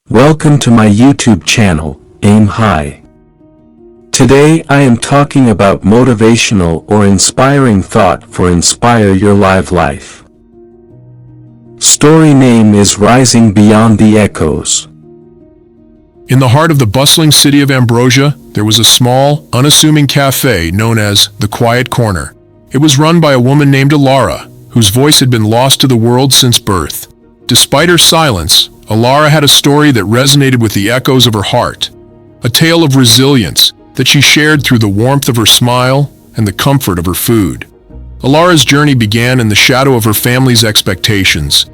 Welcome to my YouTube channel, Aim High. Today I am talking about motivational or inspiring thought for Inspire Your Live Life. Story name is Rising Beyond the Echoes. In the heart of the bustling city of Ambrosia, there was a small, unassuming cafe known as the Quiet Corner. It was run by a woman named Elara, whose voice had been lost to the world since birth. Despite her silence, Elara had a story that resonated with the echoes of her heart, a tale of resilience that she shared through the warmth of her smile and the comfort of her food. Elara's journey began in the shadow of her family's expectations.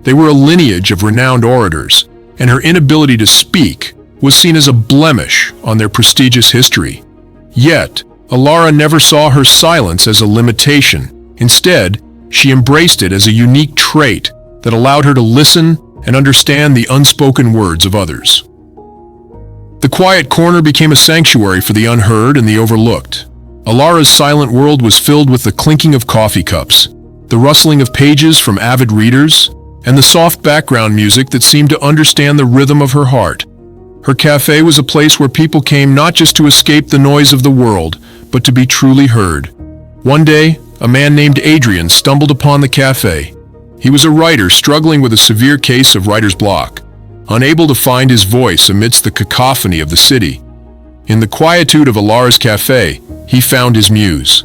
They were a lineage of renowned orators, and her inability to speak was seen as a blemish on their prestigious history. Yet, Elara never saw her silence as a limitation. Instead, she embraced it as a unique trait that allowed her to listen and understand the unspoken words of others. The Quiet Corner became a sanctuary for the unheard and the overlooked. Elara's silent world was filled with the clinking of coffee cups, the rustling of pages from avid readers, and the soft background music that seemed to understand the rhythm of her heart. Her cafe was a place where people came not just to escape the noise of the world, but to be truly heard. One day, a man named Adrian stumbled upon the cafe. He was a writer struggling with a severe case of writer's block, unable to find his voice amidst the cacophony of the city. In the quietude of Elara's cafe, he found his muse.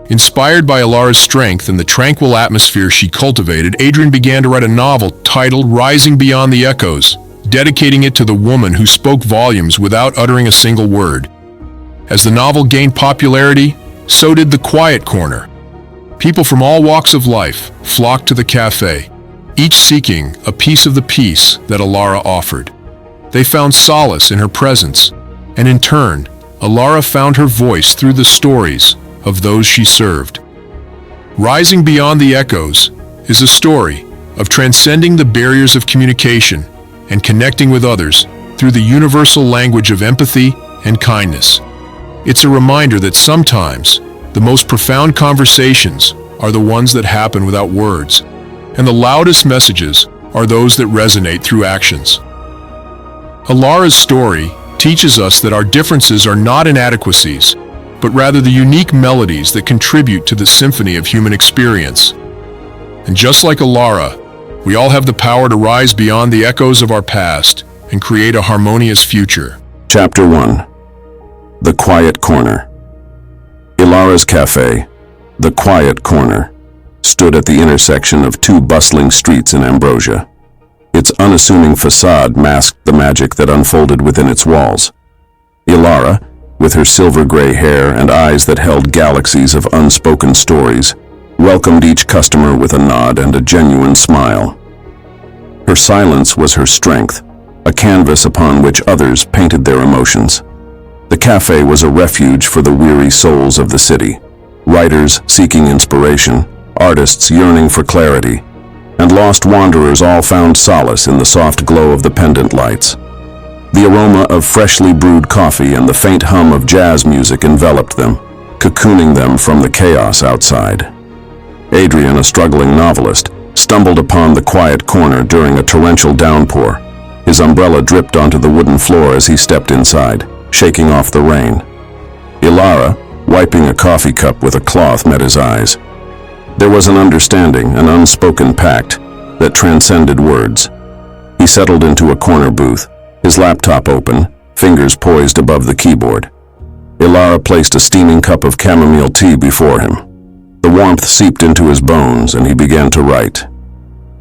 Inspired by Elara's strength and the tranquil atmosphere she cultivated, Adrian began to write a novel titled Rising Beyond the Echoes, dedicating it to the woman who spoke volumes without uttering a single word. As the novel gained popularity, so did the Quiet Corner. People from all walks of life flocked to the cafe, each seeking a piece of the peace that Elara offered. They found solace in her presence, and in turn, Elara found her voice through the stories of those she served. Rising Beyond the Echoes is a story of transcending the barriers of communication and connecting with others through the universal language of empathy and kindness. It's a reminder that sometimes the most profound conversations are the ones that happen without words, and the loudest messages are those that resonate through actions. Elara's story teaches us that our differences are not inadequacies, but rather the unique melodies that contribute to the symphony of human experience. And just like Elara, we all have the power to rise beyond the echoes of our past and create a harmonious future. Chapter 1. The Quiet Corner. Elara's Café, the Quiet Corner, stood at the intersection of two bustling streets in Ambrosia. Its unassuming facade masked the magic that unfolded within its walls. Elara, with her silver-gray hair and eyes that held galaxies of unspoken stories, welcomed each customer with a nod and a genuine smile. Her silence was her strength, a canvas upon which others painted their emotions. The cafe was a refuge for the weary souls of the city, writers seeking inspiration, artists yearning for clarity, and lost wanderers all found solace in the soft glow of the pendant lights. The aroma of freshly brewed coffee and the faint hum of jazz music enveloped them, cocooning them from the chaos outside. Adrian, a struggling novelist, stumbled upon the Quiet Corner during a torrential downpour. His umbrella dripped onto the wooden floor as he stepped inside, shaking off the rain. Elara, wiping a coffee cup with a cloth, met his eyes. There was an understanding, an unspoken pact that transcended words. He settled into a corner booth, his laptop open, fingers poised above the keyboard. Elara placed a steaming cup of chamomile tea before him. The warmth seeped into his bones, and he began to write.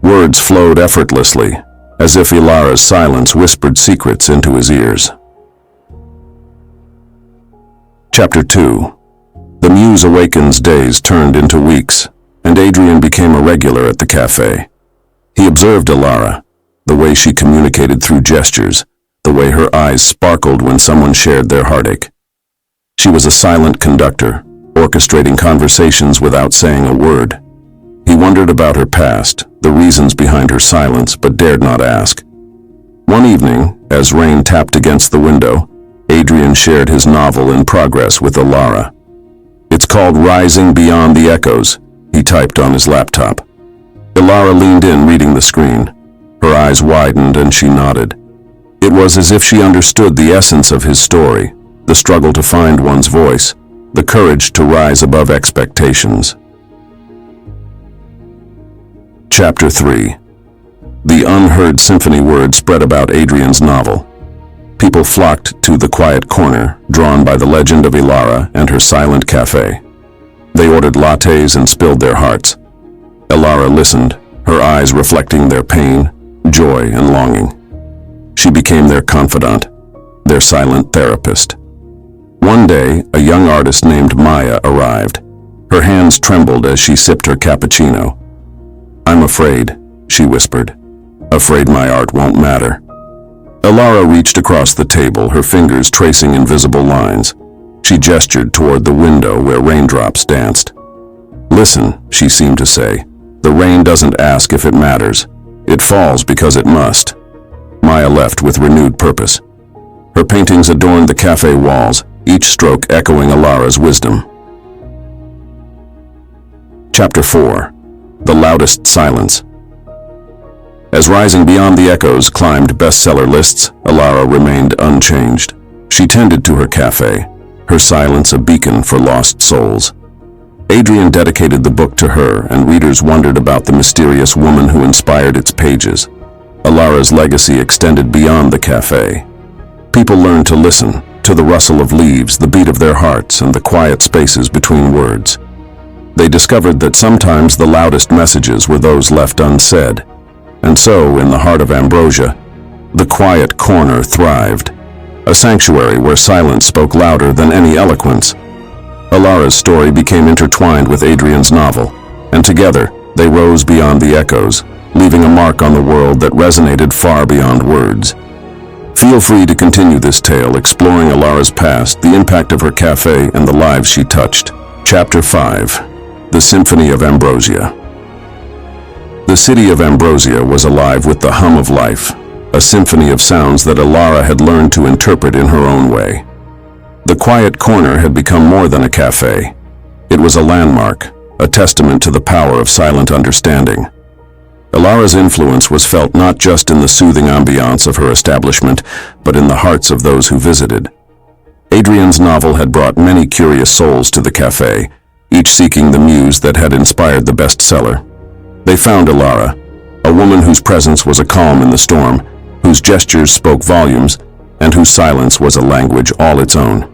Words flowed effortlessly, as if Elara's silence whispered secrets into his ears. Chapter 2. The Muse Awakens days turned into weeks, and Adrian became a regular at the cafe. He observed Elara, the way she communicated through gestures, the way her eyes sparkled when someone shared their heartache. She was a silent conductor, orchestrating conversations without saying a word. He wondered about her past, the reasons behind her silence, but dared not ask. One evening, as rain tapped against the window, Adrian shared his novel in progress with Elara. It's called Rising Beyond the Echoes, he typed on his laptop. Elara leaned in, reading the screen. Her eyes widened and she nodded. It was as if she understood the essence of his story, the struggle to find one's voice, the courage to rise above expectations. Chapter 3. The unheard symphony word spread about Adrian's novel. People flocked to the quiet corner, drawn by the legend of Elara and her silent cafe. They ordered lattes and spilled their hearts. Elara listened, her eyes reflecting their pain, joy, and longing. She became their confidant, their silent therapist. One day, a young artist named Maya arrived. Her hands trembled as she sipped her cappuccino. "I'm afraid," she whispered. "Afraid my art won't matter." Elara reached across the table, her fingers tracing invisible lines. She gestured toward the window where raindrops danced. "Listen," she seemed to say. "The rain doesn't ask if it matters. It falls because it must." Maya left with renewed purpose. Her paintings adorned the cafe walls, each stroke echoing Elara's wisdom. Chapter 4. The Loudest Silence. As Rising Beyond the Echoes climbed bestseller lists, Elara remained unchanged. She tended to her cafe, her silence a beacon for lost souls. Adrian dedicated the book to her, and readers wondered about the mysterious woman who inspired its pages. Elara's legacy extended beyond the cafe. People learned to listen, to the rustle of leaves, the beat of their hearts, and the quiet spaces between words. They discovered that sometimes the loudest messages were those left unsaid. And so, in the heart of Ambrosia, the quiet corner thrived, a sanctuary where silence spoke louder than any eloquence. Elara's story became intertwined with Adrian's novel, and together they rose beyond the echoes, leaving a mark on the world that resonated far beyond words. Feel free to continue this tale, exploring Elara's past, the impact of her cafe, and the lives she touched. Chapter 5. The Symphony of Ambrosia. The city of Ambrosia was alive with the hum of life, a symphony of sounds that Elara had learned to interpret in her own way. The quiet corner had become more than a cafe. It was a landmark, a testament to the power of silent understanding. Elara's influence was felt not just in the soothing ambiance of her establishment, but in the hearts of those who visited. Adrian's novel had brought many curious souls to the cafe, each seeking the muse that had inspired the bestseller. They found Elara, a woman whose presence was a calm in the storm, whose gestures spoke volumes, and whose silence was a language all its own.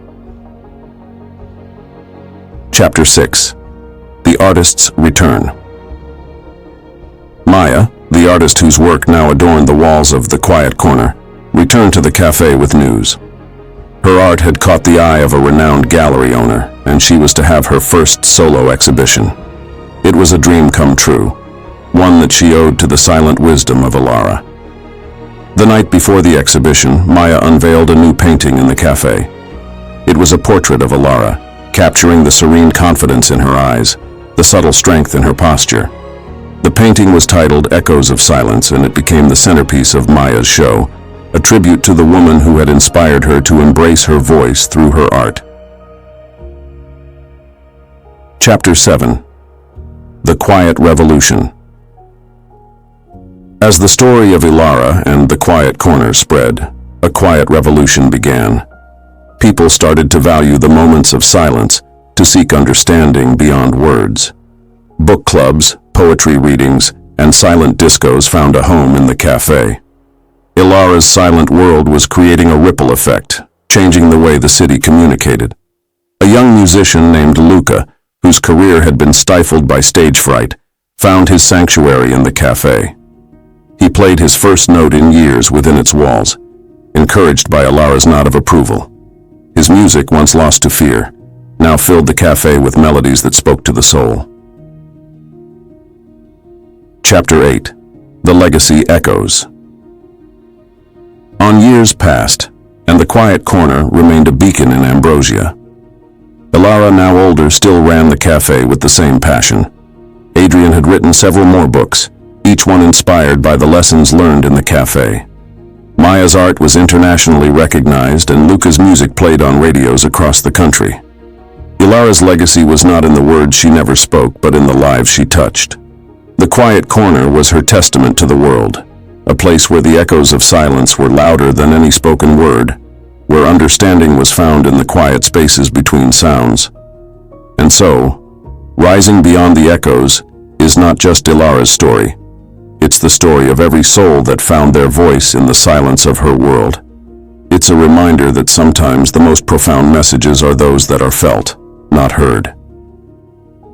Chapter 6. The Artist's Return. Maya, the artist whose work now adorned the walls of the quiet corner, returned to the cafe with news. Her art had caught the eye of a renowned gallery owner, and she was to have her first solo exhibition. It was a dream come true, one that she owed to the silent wisdom of Elara. The night before the exhibition, Maya unveiled a new painting in the cafe. It was a portrait of Elara, capturing the serene confidence in her eyes, the subtle strength in her posture. The painting was titled Echoes of Silence, and it became the centerpiece of Maya's show, a tribute to the woman who had inspired her to embrace her voice through her art. Chapter 7. The Quiet Revolution. As the story of Elara and the quiet corner spread, a quiet revolution began. People started to value the moments of silence, to seek understanding beyond words. Book clubs, poetry readings, and silent discos found a home in the cafe. Elara's silent world was creating a ripple effect, changing the way the city communicated. A young musician named Luca, whose career had been stifled by stage fright, found his sanctuary in the cafe. He played his first note in years within its walls, encouraged by Elara's nod of approval. His music, once lost to fear, now filled the cafe with melodies that spoke to the soul. Chapter 8. The Legacy Echoes. On years passed, and the quiet corner remained a beacon in Ambrosia. Elara, now older, still ran the cafe with the same passion. Adrian had written several more books, each one inspired by the lessons learned in the cafe. Maya's art was internationally recognized, and Luca's music played on radios across the country. Elara's legacy was not in the words she never spoke, but in the lives she touched. The quiet corner was her testament to the world, a place where the echoes of silence were louder than any spoken word, where understanding was found in the quiet spaces between sounds. And so, rising beyond the echoes is not just Elara's story. It's the story of every soul that found their voice in the silence of her world. It's a reminder that sometimes the most profound messages are those that are felt, not heard.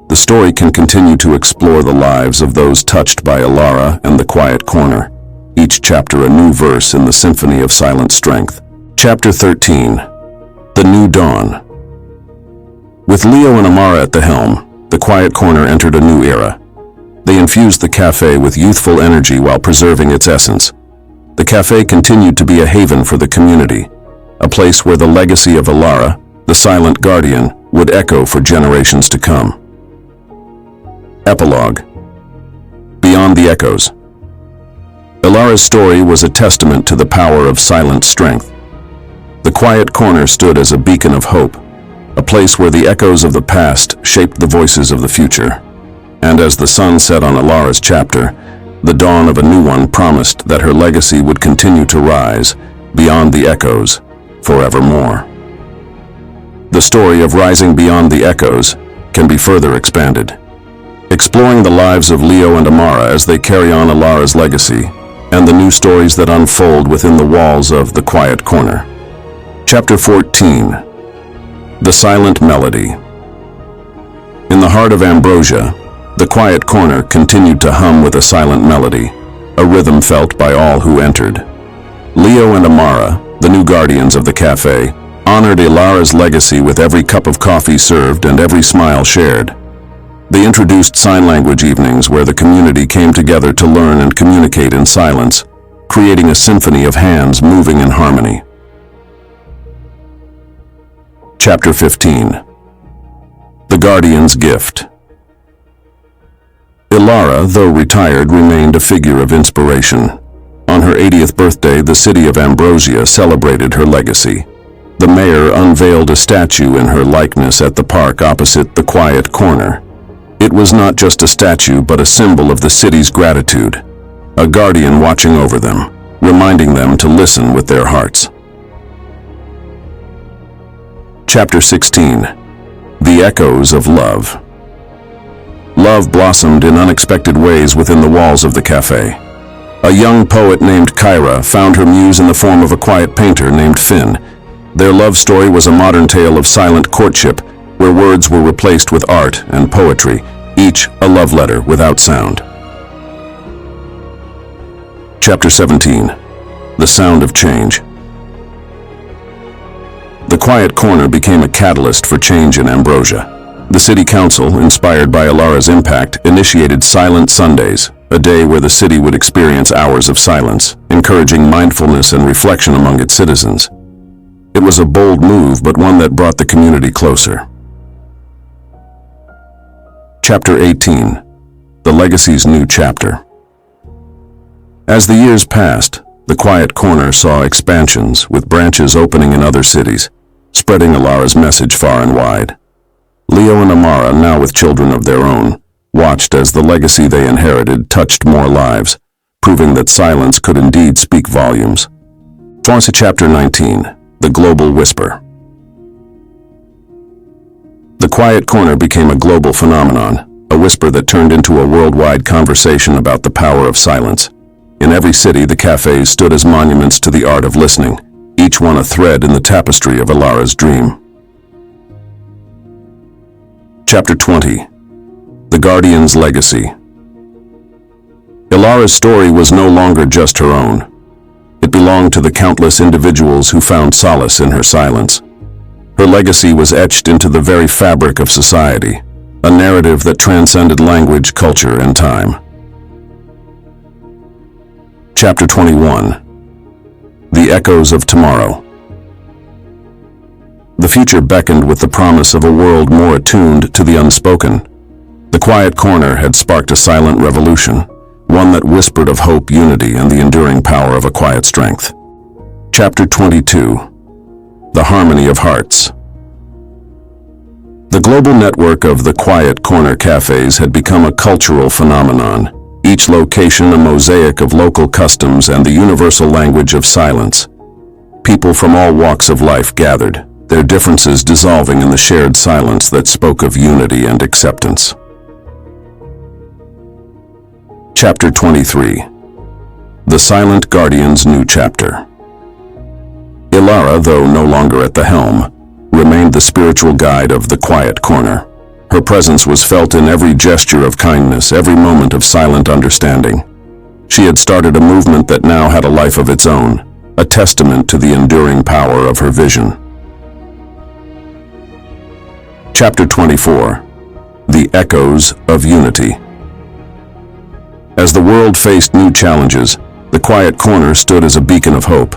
The story can continue to explore the lives of those touched by Elara and the Quiet Corner, each chapter a new verse in the symphony of silent strength. Chapter 13. The New Dawn. With Leo and Amara at the helm, the Quiet Corner entered a new era. They infused the café with youthful energy while preserving its essence. The café continued to be a haven for the community, a place where the legacy of Elara, the silent guardian, would echo for generations to come. Epilogue. Beyond the Echoes. Elara's story was a testament to the power of silent strength. The Quiet Corner stood as a beacon of hope, a place where the echoes of the past shaped the voices of the future. And as the sun set on Elara's chapter, the dawn of a new one promised that her legacy would continue to rise beyond the echoes forevermore. The story of rising beyond the echoes can be further expanded, exploring the lives of Leo and Amara as they carry on Elara's legacy and the new stories that unfold within the walls of the Quiet Corner. Chapter 14. The Silent Melody. In the heart of Ambrosia, the Quiet Corner continued to hum with a silent melody, a rhythm felt by all who entered. Leo and Amara, the new guardians of the café, honored Elara's legacy with every cup of coffee served and every smile shared. They introduced sign language evenings where the community came together to learn and communicate in silence, creating a symphony of hands moving in harmony. Chapter 15. The Guardian's Gift. Elara, though retired, remained a figure of inspiration. On her 80th birthday, the city of Ambrosia celebrated her legacy. The mayor unveiled a statue in her likeness at the park opposite the Quiet Corner. It was not just a statue, but a symbol of the city's gratitude, a guardian watching over them, reminding them to listen with their hearts. Chapter 16. The Echoes of Love. Love blossomed in unexpected ways within the walls of the café. A young poet named Kyra found her muse in the form of a quiet painter named Finn. Their love story was a modern tale of silent courtship, where words were replaced with art and poetry, each a love letter without sound. Chapter 17. The Sound of Change. The Quiet Corner became a catalyst for change in Ambrosia. The city council, inspired by Elara's impact, initiated Silent Sundays, a day where the city would experience hours of silence, encouraging mindfulness and reflection among its citizens. It was a bold move, but one that brought the community closer. Chapter 18. The Legacy's New Chapter. As the years passed, the Quiet Corner saw expansions, with branches opening in other cities, spreading Elara's message far and wide. Leo and Amara, now with children of their own, watched as the legacy they inherited touched more lives, proving that silence could indeed speak volumes. Chapter 19. The Global Whisper. The Quiet Corner became a global phenomenon, a whisper that turned into a worldwide conversation about the power of silence. In every city, the cafes stood as monuments to the art of listening, each one a thread in the tapestry of Elara's dream. Chapter 20. The Guardian's Legacy. Elara's story was no longer just her own. It belonged to the countless individuals who found solace in her silence. Her legacy was etched into the very fabric of society, a narrative that transcended language, culture, and time. Chapter 21. The Echoes of Tomorrow. The future beckoned with the promise of a world more attuned to the unspoken. The Quiet Corner had sparked a silent revolution, one that whispered of hope, unity, and the enduring power of a quiet strength. Chapter 22. The Harmony of Hearts. The global network of the Quiet Corner cafes had become a cultural phenomenon, each location a mosaic of local customs and the universal language of silence. People from all walks of life gathered, their differences dissolving in the shared silence that spoke of unity and acceptance. Chapter 23. The Silent Guardian's New Chapter. Elara, though no longer at the helm, remained the spiritual guide of the quiet corner. Her presence was felt in every gesture of kindness, every moment of silent understanding. She had started a movement that now had a life of its own, a testament to the enduring power of her vision. Chapter 24. The Echoes of Unity. As the world faced new challenges, the quiet corner stood as a beacon of hope.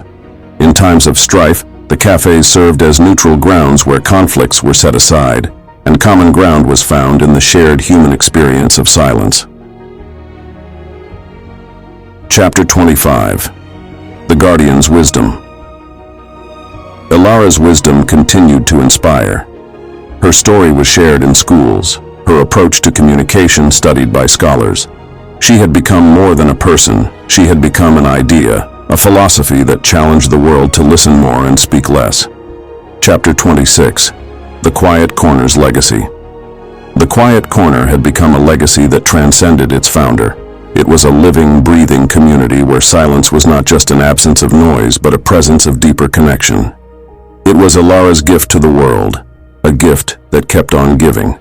In times of strife, the cafes served as neutral grounds where conflicts were set aside, and common ground was found in the shared human experience of silence. Chapter 25. The Guardian's Wisdom. Elara's wisdom continued to inspire. Her story was shared in schools, her approach to communication studied by scholars. She had become more than a person, she had become an idea, a philosophy that challenged the world to listen more and speak less. Chapter 26. The Quiet Corner's Legacy. The Quiet Corner had become a legacy that transcended its founder. It was a living, breathing community where silence was not just an absence of noise, but a presence of deeper connection. It was Elara's gift to the world, a gift that kept on giving.